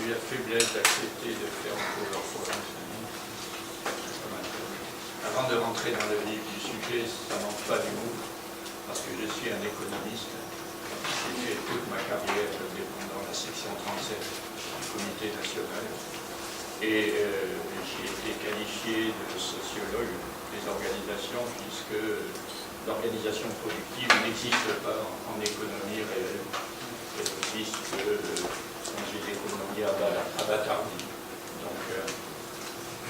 eu la faiblesse d'accepter de faire encore leur programme. Avant de rentrer dans le vif du sujet, ça manque pas d'humour, parce que je suis un économiste. J'ai fait toute ma carrière dans la section 37 du Comité national. Et j'ai été qualifié de sociologue des organisations, puisque l'organisation productive n'existe pas en économie réelle. Elle n'existe que quand j'ai l'économie à Batardi. Donc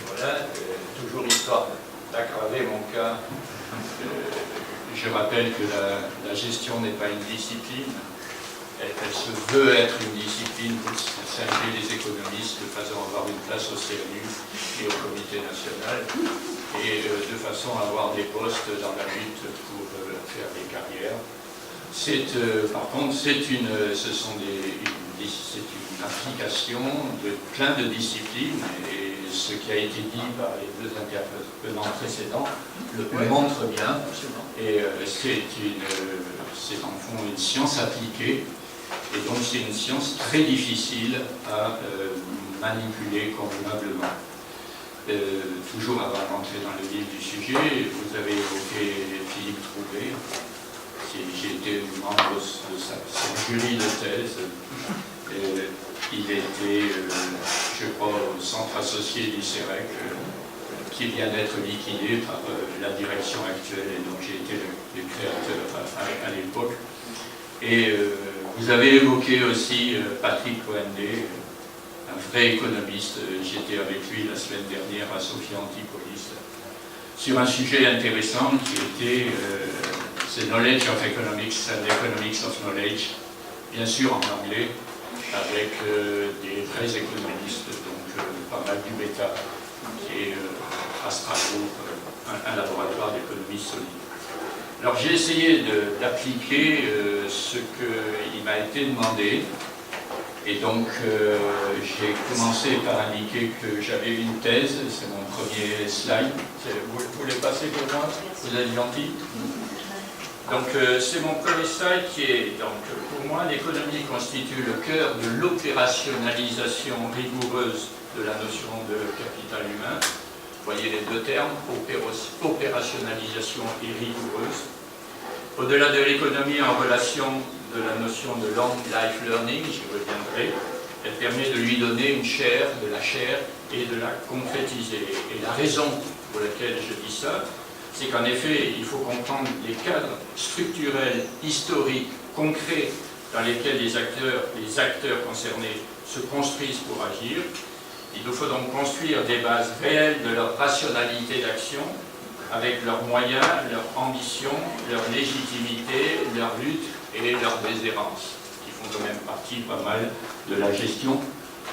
voilà, toujours histoire d'aggraver mon cas. Je rappelle que la gestion n'est pas une discipline. Elle se veut être une discipline pour singer les économistes de façon à avoir une place au CNU et au Comité national et de façon à avoir des postes dans la lutte pour faire des carrières. Par contre, c'est une application de plein de disciplines et ce qui a été dit par les deux intervenants précédents le montre bien. Et c'est en fond une science appliquée. Et donc c'est une science très difficile à manipuler convenablement. Toujours avant d'entrer dans le vif du sujet, vous avez évoqué Philippe Trouvé. J'ai été membre de sa jury de thèse. Il était, je crois, au centre associé du CEREC, qui vient d'être liquidé par la direction actuelle, et donc j'ai été le créateur à l'époque. Et vous avez évoqué aussi Patrick Coendé, un vrai économiste. J'étais avec lui la semaine dernière à Sophia Antipolis sur un sujet intéressant qui était c'est Knowledge of Economics and Economics of Knowledge, bien sûr en anglais, avec des vrais économistes, donc pas mal du Beta, qui est à Strasbourg, un laboratoire d'économie solide. Alors j'ai essayé d'appliquer ce qu'il m'a été demandé, et donc j'ai commencé par indiquer que j'avais une thèse, c'est mon premier slide. Vous voulez passer pour moi? Vous êtes gentil. Donc c'est mon premier slide qui est, donc, pour moi, l'économie constitue le cœur de l'opérationnalisation rigoureuse de la notion de capital humain. Vous voyez les deux termes, opérationnalisation et rigoureuse. Au-delà de l'économie en relation de la notion de long life learning, j'y reviendrai, elle permet de lui donner une chair, de la chair, et de la concrétiser. Et la raison pour laquelle je dis ça, c'est qu'en effet, il faut comprendre les cadres structurels, historiques, concrets, dans lesquels les acteurs concernés se construisent pour agir. Il nous faut donc construire des bases réelles de leur rationalité d'action, avec leurs moyens, leur ambition, leur légitimité, leur lutte et leur déshérence, qui font quand même partie pas mal de la gestion.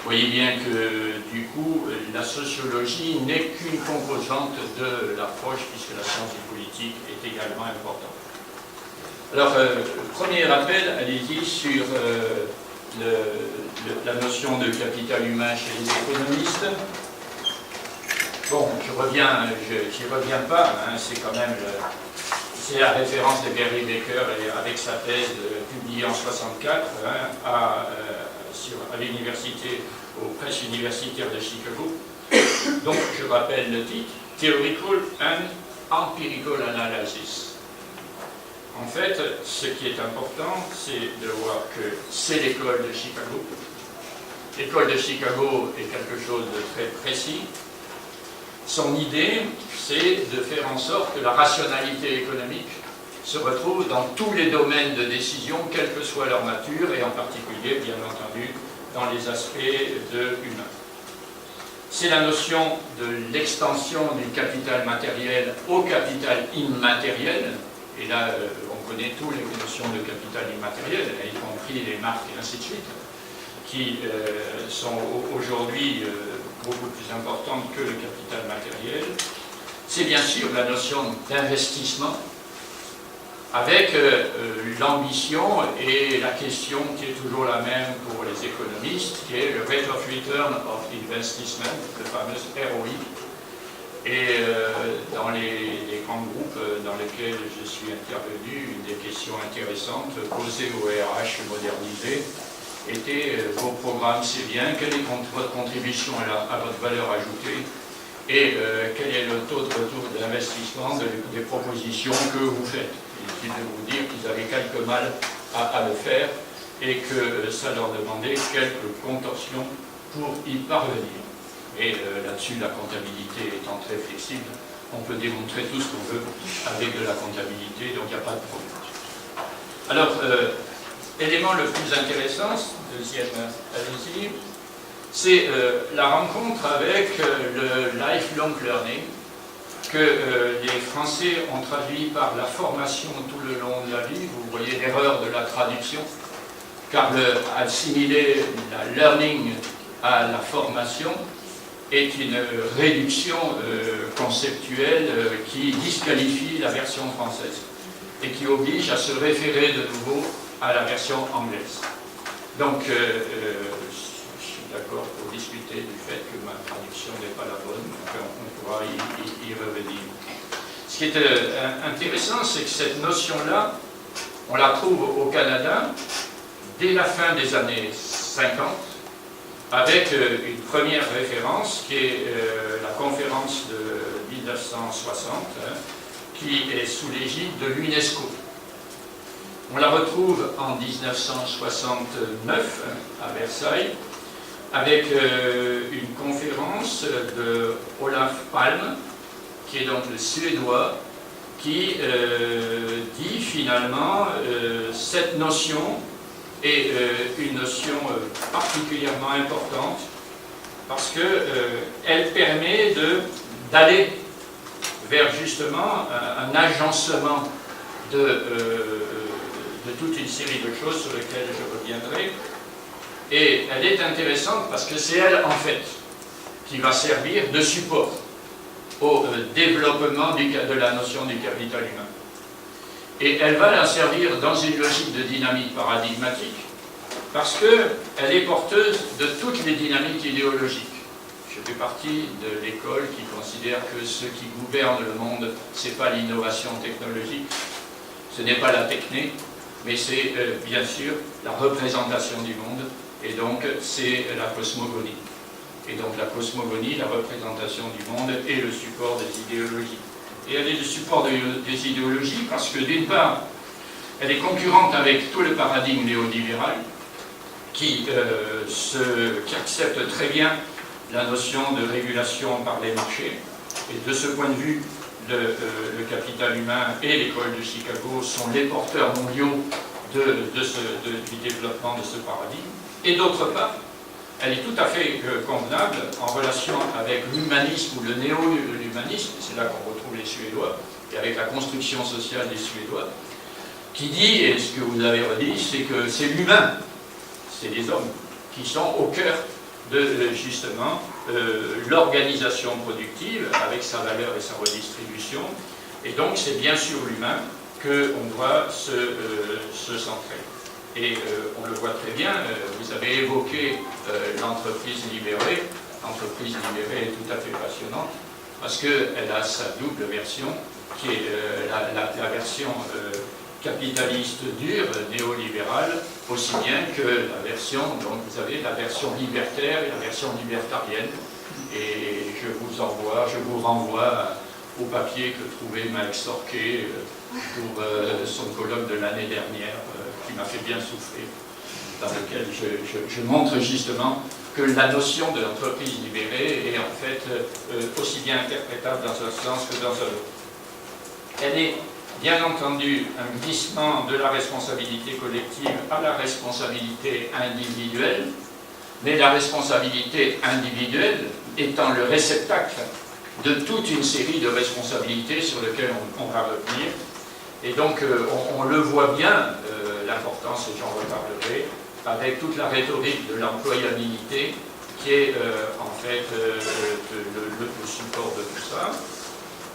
Vous voyez bien que, du coup, la sociologie n'est qu'une composante de l'approche, puisque la science du politique est également importante. Alors, premier rappel, allez-y, sur la notion de capital humain chez les économistes. Bon, j'y reviens pas, hein, c'est quand même c'est la référence de Gary Becker avec sa thèse publiée en 1964 hein, à l'université, aux presses universitaires de Chicago. Donc, je rappelle le titre, Theoretical and Empirical Analysis. En fait, ce qui est important, c'est de voir que c'est l'école de Chicago. L'école de Chicago est quelque chose de très précis. Son idée, c'est de faire en sorte que la rationalité économique se retrouve dans tous les domaines de décision, quelle que soit leur nature, et en particulier, bien entendu, dans les aspects humains. C'est la notion de l'extension du capital matériel au capital immatériel, et là, on connaît toutes les notions de capital immatériel, y compris les marques et ainsi de suite, qui sont aujourd'hui beaucoup plus importantes que le capital matériel. C'est bien sûr la notion d'investissement, avec l'ambition et la question qui est toujours la même pour les économistes, qui est le Rate of Return of Investment, le fameux ROI. Et dans les grands groupes dans lesquels je suis intervenu, une des questions intéressantes posées au RH modernisé, était vos programmes, c'est bien, quelle est votre contribution à votre valeur ajoutée et quel est le taux de retour d'investissement des propositions que vous faites. Inutile de vous dire qu'ils avaient quelque mal à le faire et que ça leur demandait quelques contorsions pour y parvenir. Et là-dessus, la comptabilité étant très flexible, on peut démontrer tout ce qu'on veut avec de la comptabilité, donc il n'y a pas de problème. Alors, élément le plus intéressant, deuxième allez-y, c'est la rencontre avec le lifelong learning que les Français ont traduit par la formation tout le long de la vie. Vous voyez l'erreur de la traduction, car assimiler la learning à la formation est une réduction conceptuelle qui disqualifie la version française et qui oblige à se référer de nouveau à la version anglaise. Donc, je suis d'accord pour discuter du fait que ma traduction n'est pas la bonne, donc on pourra y revenir. Ce qui est intéressant, c'est que cette notion-là, on la trouve au Canada dès la fin des années 50, avec une première référence qui est la conférence de 1960, qui est sous l'égide de l'UNESCO. On la retrouve en 1969 à Versailles, avec une conférence de Olaf Palme, qui est donc le Suédois, qui dit finalement cette notion est une notion particulièrement importante parce qu'elle permet d'aller vers justement un agencement de toute une série de choses sur lesquelles je reviendrai. Et elle est intéressante parce que c'est elle, en fait, qui va servir de support au développement de la notion du capital humain. Et elle va la servir dans une logique de dynamique paradigmatique parce qu'elle est porteuse de toutes les dynamiques idéologiques. Je fais partie de l'école qui considère que ce qui gouverne le monde, ce n'est pas l'innovation technologique, ce n'est pas la techné, mais c'est bien sûr la représentation du monde, et donc c'est la cosmogonie. Et donc la cosmogonie, la représentation du monde, est le support des idéologies. Et elle est le support des idéologies parce que d'une part, elle est concurrente avec tout le paradigme néolibéral qui accepte très bien la notion de régulation par les marchés. Et de ce point de vue, le capital humain et l'école de Chicago sont les porteurs mondiaux du développement de ce paradigme. Et d'autre part, elle est tout à fait convenable en relation avec l'humanisme ou le néo-humanisme, c'est là qu'on retrouve les Suédois, et avec la construction sociale des Suédois, qui dit, et ce que vous avez redit, c'est que c'est l'humain, c'est les hommes, qui sont au cœur de justement l'organisation productive avec sa valeur et sa redistribution. Et donc c'est bien sur l'humain qu'on doit se centrer. Et on le voit très bien, vous avez évoqué l'entreprise libérée. L'entreprise libérée est tout à fait passionnante parce qu'elle a sa double version, qui est la version capitaliste dure, néolibérale, aussi bien que la version, donc vous avez la version libertaire et la version libertarienne. Et je vous renvoie au papier que trouvait Mike Sorquet pour son colloque de l'année dernière, qui m'a fait bien souffrir, dans lequel je montre justement que la notion de l'entreprise libérée est en fait aussi bien interprétable dans un sens que dans un autre. Elle est bien entendu un glissement de la responsabilité collective à la responsabilité individuelle, mais la responsabilité individuelle étant le réceptacle de toute une série de responsabilités sur lesquelles on va revenir. Et donc on le voit bien, l'importance, et j'en reparlerai, avec toute la rhétorique de l'employabilité qui est en fait le support de tout ça.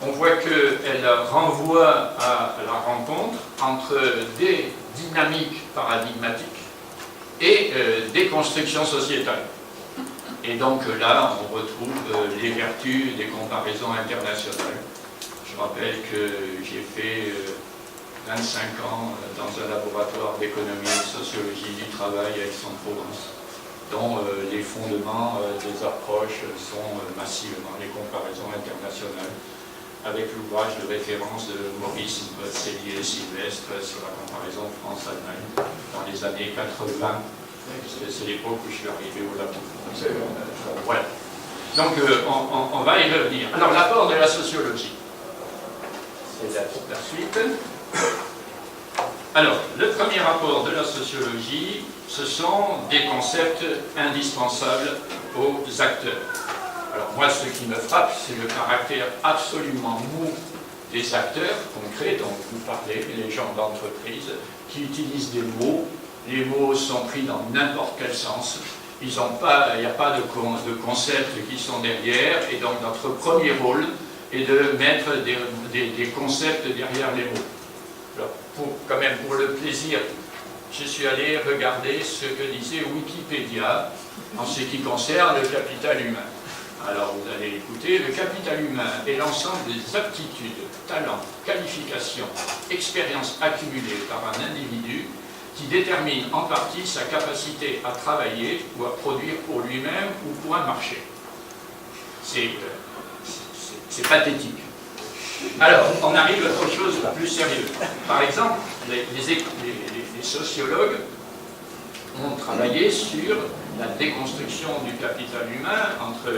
On voit qu'elle renvoie à la rencontre entre des dynamiques paradigmatiques et des constructions sociétales. Et donc là, on retrouve les vertus des comparaisons internationales. Je rappelle que j'ai fait 25 ans dans un laboratoire d'économie et de sociologie du travail à Aix-en-Provence, dont les fondements des approches sont massivement les comparaisons internationales, avec l'ouvrage de référence de Maurice Cellier-Sylvestre sur la comparaison France-Allemagne dans les années 80. C'est l'époque où je suis arrivé au labo. Voilà. Donc on va y revenir. Alors l'apport de la sociologie. C'est la suite. Alors, le premier rapport de la sociologie, ce sont des concepts indispensables aux acteurs. Alors moi, ce qui me frappe, c'est le caractère absolument mou des acteurs concrets dont vous parlez, les gens d'entreprise, qui utilisent des mots. Les mots sont pris dans n'importe quel sens. Il n'y a pas de concepts qui sont derrière, et donc notre premier rôle est de mettre des concepts derrière les mots. Alors, quand même, pour le plaisir, je suis allé regarder ce que disait Wikipédia en ce qui concerne le capital humain. Alors, vous allez écouter, le capital humain est l'ensemble des aptitudes, talents, qualifications, expériences accumulées par un individu qui détermine en partie sa capacité à travailler ou à produire pour lui-même ou pour un marché. C'est pathétique. Alors, on arrive à autre chose de plus sérieux. Par exemple, les sociologues ont travaillé sur la déconstruction du capital humain entre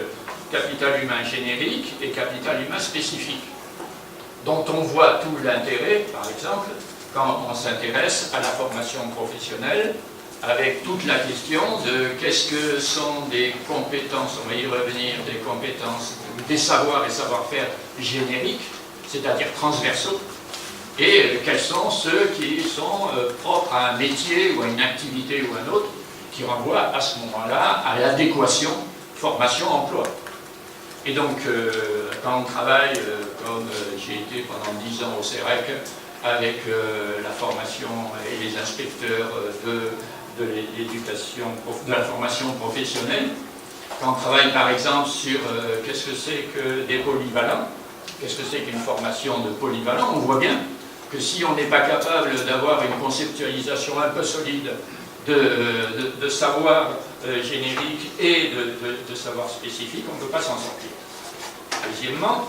capital humain générique et capital humain spécifique, dont on voit tout l'intérêt, par exemple, quand on s'intéresse à la formation professionnelle, avec toute la question de qu'est-ce que sont des compétences, on va y revenir, des compétences, des savoirs et savoir-faire génériques, c'est-à-dire transversaux, et quels sont ceux qui sont propres à un métier ou à une activité ou à un autre, qui renvoient à ce moment-là à l'adéquation formation-emploi. Et donc, quand on travaille, comme j'ai été pendant 10 ans au CEREC, avec la formation et les inspecteurs de l'éducation, de la formation professionnelle, quand on travaille par exemple sur qu'est-ce que c'est que des polyvalents, qu'est-ce que c'est qu'une formation de polyvalent, on voit bien que si on n'est pas capable d'avoir une conceptualisation un peu solide de savoir générique et de savoir spécifique, on ne peut pas s'en sortir. Deuxièmement,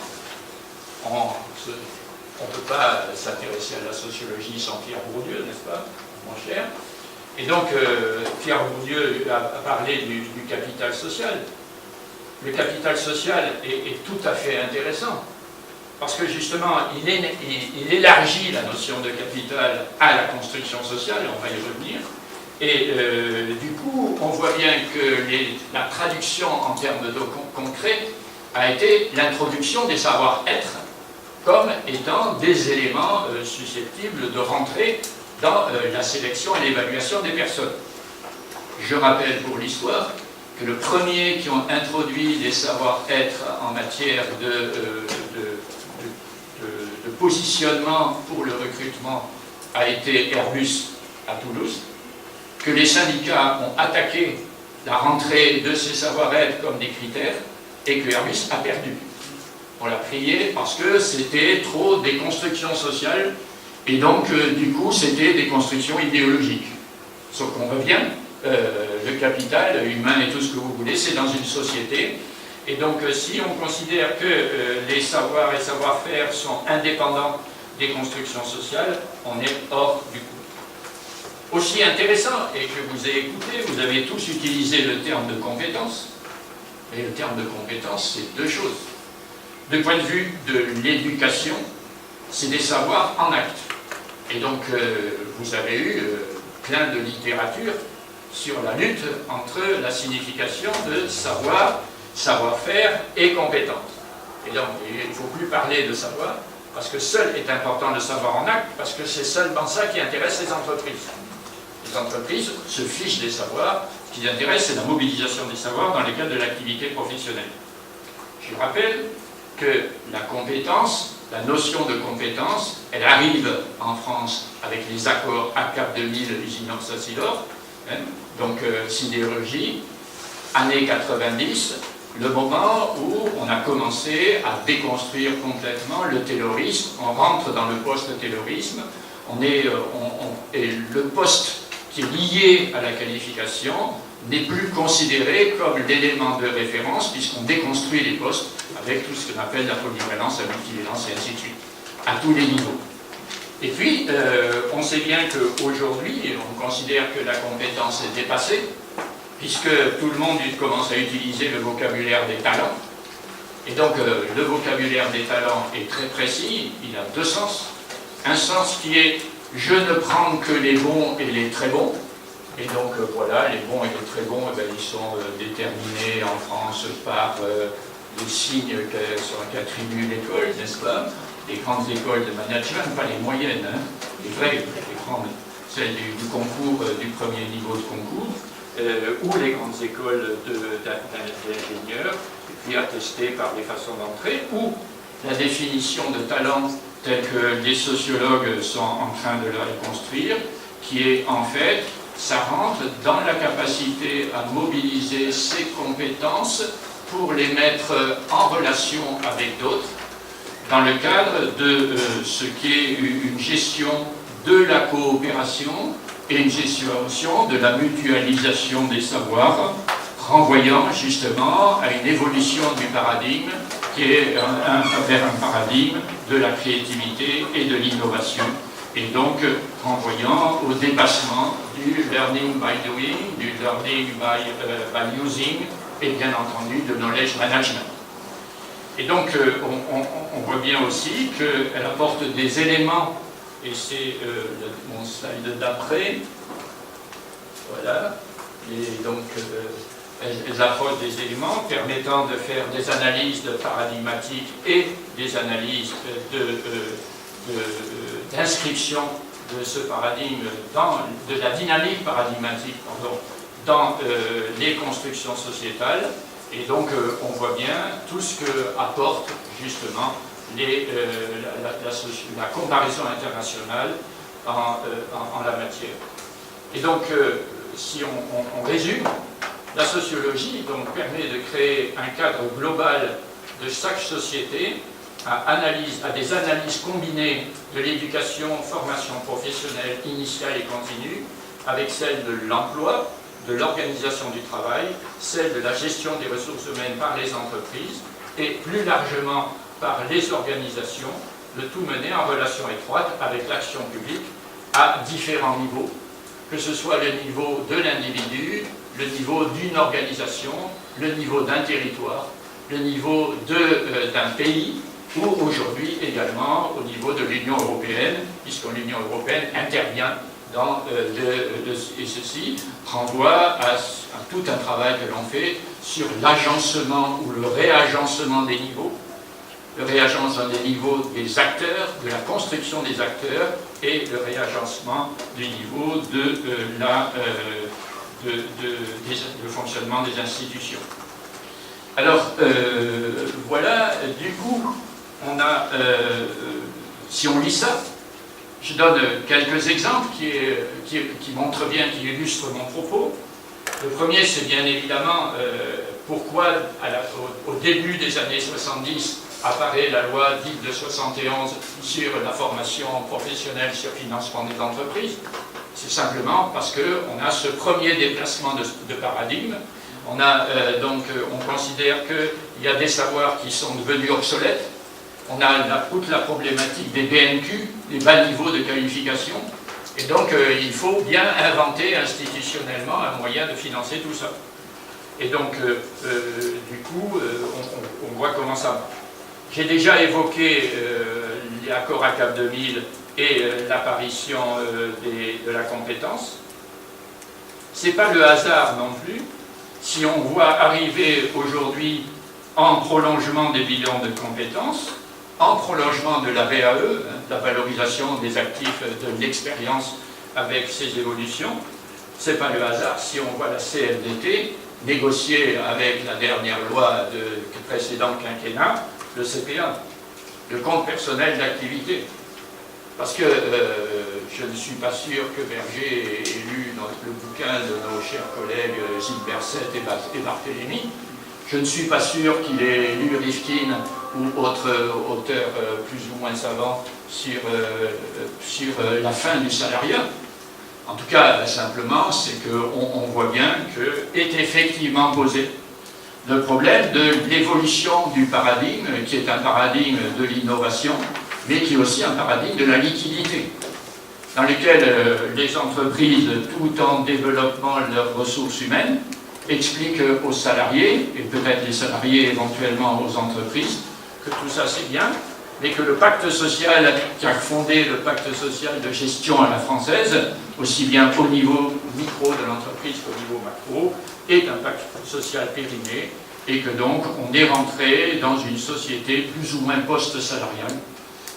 on ne peut pas s'intéresser à la sociologie sans Pierre Bourdieu, n'est-ce pas, mon cher? Et donc, Pierre Bourdieu a parlé du capital social. Le capital social est tout à fait intéressant, parce que justement, il élargit la notion de capital à la construction sociale, et on va y revenir. Et du coup, on voit bien que la traduction en termes de concret a été l'introduction des savoir-être comme étant des éléments susceptibles de rentrer dans la sélection et l'évaluation des personnes. Je rappelle pour l'histoire que le premier qui ont introduit des savoir-être en matière de positionnement pour le recrutement a été Airbus à Toulouse, que les syndicats ont attaqué la rentrée de ces savoir-être comme des critères et que Airbus a perdu. On l'a prié parce que c'était trop des constructions sociales et donc du coup c'était des constructions idéologiques. Sauf qu'on revient, le capital humain et tout ce que vous voulez, c'est dans une société. Et donc si on considère que les savoirs et savoir-faire sont indépendants des constructions sociales, on est hors du coup. Aussi intéressant, et que vous avez écouté, vous avez tous utilisé le terme de compétence. Et le terme de compétence, c'est deux choses. Du point de vue de l'éducation, c'est des savoirs en acte. Et donc, vous avez eu plein de littérature sur la lutte entre la signification de savoir, savoir-faire et compétence. Et donc, il ne faut plus parler de savoir, parce que seul est important le savoir en acte, parce que c'est seulement ça qui intéresse les entreprises. Les entreprises se fichent des savoirs. Ce qui les intéresse, c'est la mobilisation des savoirs dans le cadre de l'activité professionnelle. Je rappelle que la compétence, la notion de compétence, elle arrive en France avec les accords ACAP 2000, Usinor-Sassidor, hein, donc sidérurgie, années 90, le moment où on a commencé à déconstruire complètement le taylorisme, on rentre dans le post-taylorisme, et le poste qui est lié à la qualification n'est plus considéré comme l'élément de référence, puisqu'on déconstruit les postes avec tout ce qu'on appelle la polyvalence, la multivalence et ainsi de suite, à tous les niveaux. Et puis, on sait bien qu'aujourd'hui, on considère que la compétence est dépassée, puisque tout le monde commence à utiliser le vocabulaire des talents. Et donc, le vocabulaire des talents est très précis, il a deux sens. Un sens qui est « je ne prends que les bons et les très bons ». Et donc, voilà, les bons et les très bons, eh bien, ils sont déterminés en France par les signes qu'attribue l'école, n'est-ce pas? Les grandes écoles de management, pas les moyennes, hein, les vraies, les grandes, celles du concours, du premier niveau de concours, ou les grandes écoles d'ingénieurs, et puis attestées par des façons d'entrer, ou la définition de talent telle que les sociologues sont en train de la reconstruire, qui est en fait, ça rentre dans la capacité à mobiliser ses compétences pour les mettre en relation avec d'autres, dans le cadre de ce qui est une gestion de la coopération et une gestion de la mutualisation des savoirs, renvoyant justement à une évolution du paradigme qui est vers un paradigme de la créativité et de l'innovation, et donc renvoyant au dépassement du learning by doing, du learning by using, et bien entendu de knowledge management. Et donc on voit bien aussi qu'elle apporte des éléments, et c'est mon slide d'après, voilà, et donc elles apportent des éléments permettant de faire des analyses paradigmatiques et des analyses d'inscription de ce paradigme, de la dynamique paradigmatique, pardon, dans les constructions sociétales. Et donc on voit bien tout ce que apporte justement la comparaison internationale en la matière. Et donc si on résume, la sociologie donc, permet de créer un cadre global de chaque société à des analyses combinées de l'éducation, formation professionnelle initiale et continue, avec celle de l'emploi, de l'organisation du travail, celle de la gestion des ressources humaines par les entreprises et plus largement par les organisations, le tout mené en relation étroite avec l'action publique à différents niveaux, que ce soit le niveau de l'individu, le niveau d'une organisation, le niveau d'un territoire, le niveau d'un pays, ou aujourd'hui également au niveau de l'Union européenne, puisque l'Union européenne intervient dans et ceci renvoie à tout un travail que l'on fait sur l'agencement ou le réagencement des niveaux, le réagencement des niveaux des acteurs, de la construction des acteurs, et le réagencement du niveau le fonctionnement des institutions. Alors, voilà, du coup, on a, si on lit ça, je donne quelques exemples qui montrent bien, qui illustrent mon propos. Le premier, c'est bien évidemment pourquoi, au début des années 70, apparaît la loi dite de 71 sur la formation professionnelle sur financement des entreprises. C'est simplement parce qu'on a ce premier déplacement de paradigme. On considère qu'il y a des savoirs qui sont devenus obsolètes. On a toute la problématique des BNQ, des bas niveaux de qualification. Et donc, il faut bien inventer institutionnellement un moyen de financer tout ça. Et donc, du coup, on voit comment ça va. J'ai déjà évoqué l'accord ACAP 2000 et l'apparition de la compétence. Ce n'est pas le hasard non plus. Si on voit arriver aujourd'hui, en prolongement des bilans de compétences, en prolongement de la VAE, la valorisation des actifs de l'expérience avec ses évolutions, ce n'est pas le hasard si on voit la CFDT négocier avec la dernière loi du précédent quinquennat, le CPA, le compte personnel d'activité. Parce que je ne suis pas sûr que Berger ait lu le bouquin de nos chers collègues Gilles Berset et Barthélemy. Je ne suis pas sûr qu'il ait lu Rifkin ou autres auteurs plus ou moins savants sur la fin du salariat. En tout cas, simplement, c'est qu'on voit bien qu'est effectivement posé le problème de l'évolution du paradigme, qui est un paradigme de l'innovation, mais qui est aussi un paradigme de la liquidité, dans lequel les entreprises, tout en développant leurs ressources humaines, expliquent aux salariés, et peut-être les salariés éventuellement aux entreprises, que tout ça c'est bien, mais que le pacte social qui a fondé le pacte social de gestion à la française, aussi bien au niveau micro de l'entreprise qu'au niveau macro, est un pacte social périmé, et que donc on est rentré dans une société plus ou moins post-salariale,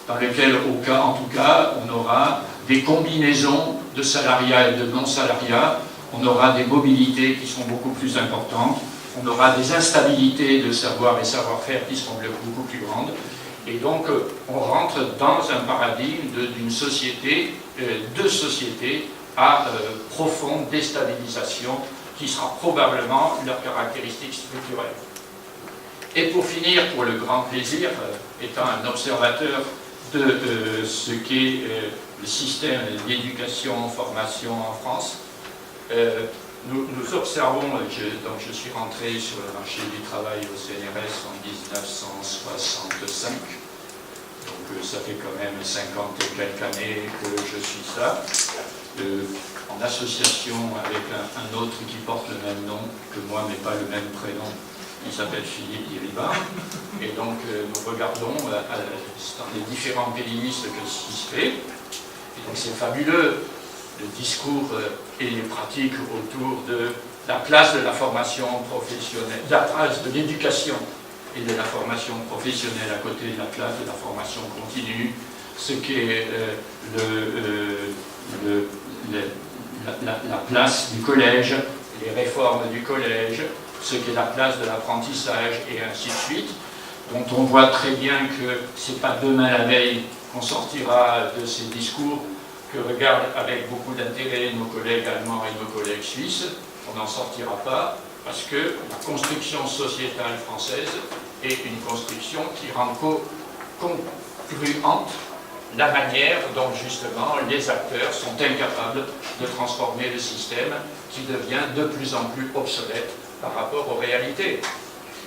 dans laquelle, en tout cas, on aura des combinaisons de salariat et de non-salariat, on aura des mobilités qui sont beaucoup plus importantes, on aura des instabilités de savoir et savoir-faire qui seront beaucoup plus grandes, et donc on rentre dans un paradigme d'une société, de sociétés à profonde déstabilisation, qui sera probablement leur caractéristique structurelle. Et pour finir, pour le grand plaisir, étant un observateur de ce qu'est le système d'éducation-formation en France, nous observons, donc je suis rentré sur le marché du travail au CNRS en 1965, donc ça fait quand même 50 et quelques années que je suis ça, en association avec un autre qui porte le même nom que moi, mais pas le même prénom, qui s'appelle Philippe Diribar, et donc nous regardons dans les différents pays ce qui se fait, et donc c'est fabuleux, le discours et les pratiques autour de la place de la formation professionnelle, la place de l'éducation et de la formation professionnelle à côté de la place de la formation continue, ce qu'est la place du collège, les réformes du collège, ce qu'est la place de l'apprentissage et ainsi de suite, dont on voit très bien que ce n'est pas demain la veille qu'on sortira de ces discours que regardent avec beaucoup d'intérêt nos collègues allemands et nos collègues suisses. On n'en sortira pas parce que la construction sociétale française est une construction qui rend congruente la manière dont justement les acteurs sont incapables de transformer le système qui devient de plus en plus obsolète par rapport aux réalités.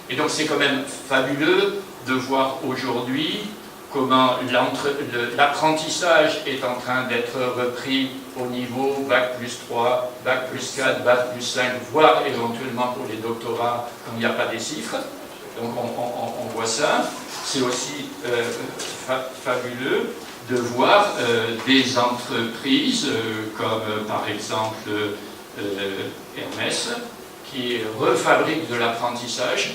Et donc c'est quand même fabuleux de voir aujourd'hui comment l'apprentissage est en train d'être repris au niveau Bac plus 3, Bac plus 4, Bac plus 5, voire éventuellement pour les doctorats quand il n'y a pas des chiffres. Donc on voit ça. C'est aussi fabuleux de voir des entreprises comme par exemple Hermès qui refabriquent de l'apprentissage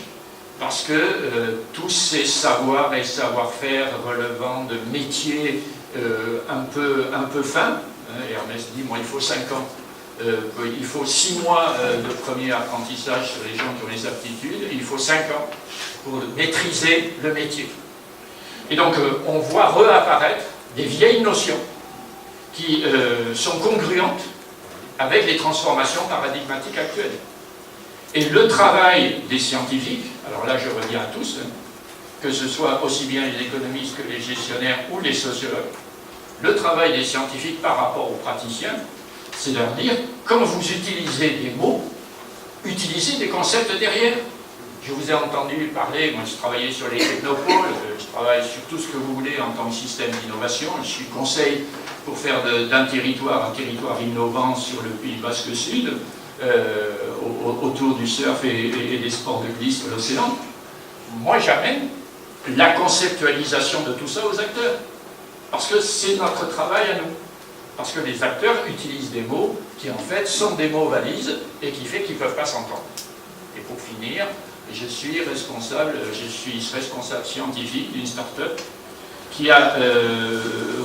parce que tous ces savoirs et savoir-faire relevant de métiers un peu fins, Hermès dit, moi il faut 5 ans, il faut 6 mois de premier apprentissage sur les gens qui ont les aptitudes, et il faut 5 ans pour maîtriser le métier. Et donc on voit réapparaître des vieilles notions qui sont congruentes avec les transformations paradigmatiques actuelles. Et le travail des scientifiques, alors là je reviens à tous, que ce soit aussi bien les économistes que les gestionnaires ou les sociologues, le travail des scientifiques par rapport aux praticiens, c'est leur dire, quand vous utilisez des mots, utilisez des concepts derrière. Je vous ai entendu parler, moi je travaillais sur les technopoles, je travaille sur tout ce que vous voulez en tant que système d'innovation, je suis conseil pour faire d'un territoire un territoire innovant sur le Pays Basque Sud, autour du surf et des sports de glisse de l'océan. Moi j'amène la conceptualisation de tout ça aux acteurs, parce que c'est notre travail à nous. Parce que les acteurs utilisent des mots qui en fait sont des mots valises et qui fait qu'ils ne peuvent pas s'entendre. Et pour finir, je suis responsable scientifique d'une start-up qui a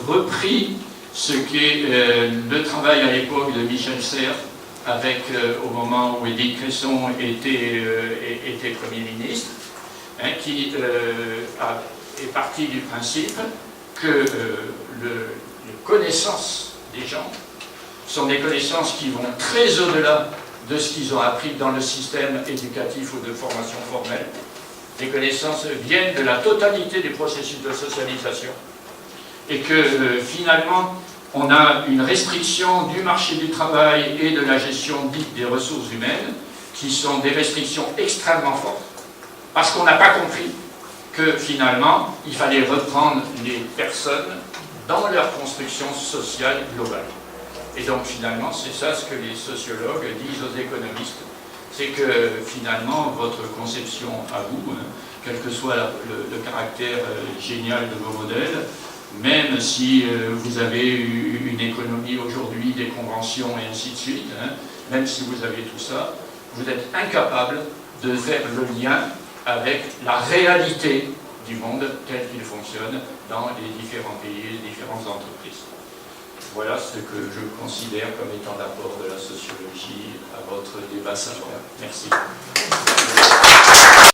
repris ce qu'est le travail à l'époque de Michel Serres avec, au moment où Édith Cresson était Premier ministre, hein, qui est parti du principe que les connaissances des gens sont des connaissances qui vont très au-delà de ce qu'ils ont appris dans le système éducatif ou de formation formelle, les connaissances viennent de la totalité des processus de socialisation et que finalement on a une restriction du marché du travail et de la gestion dite des ressources humaines qui sont des restrictions extrêmement fortes parce qu'on n'a pas compris que finalement il fallait reprendre les personnes dans leur construction sociale globale. Et donc finalement c'est ça ce que les sociologues disent aux économistes, c'est que finalement votre conception à vous, quel que soit le caractère génial de vos modèles, même si vous avez une économie aujourd'hui, des conventions et ainsi de suite, même si vous avez tout ça, vous êtes incapable de faire le lien avec la réalité du monde tel qu'il fonctionne dans les différents pays, les différentes entreprises. Voilà ce que je considère comme étant l'apport de la sociologie à votre débat savoir. Merci.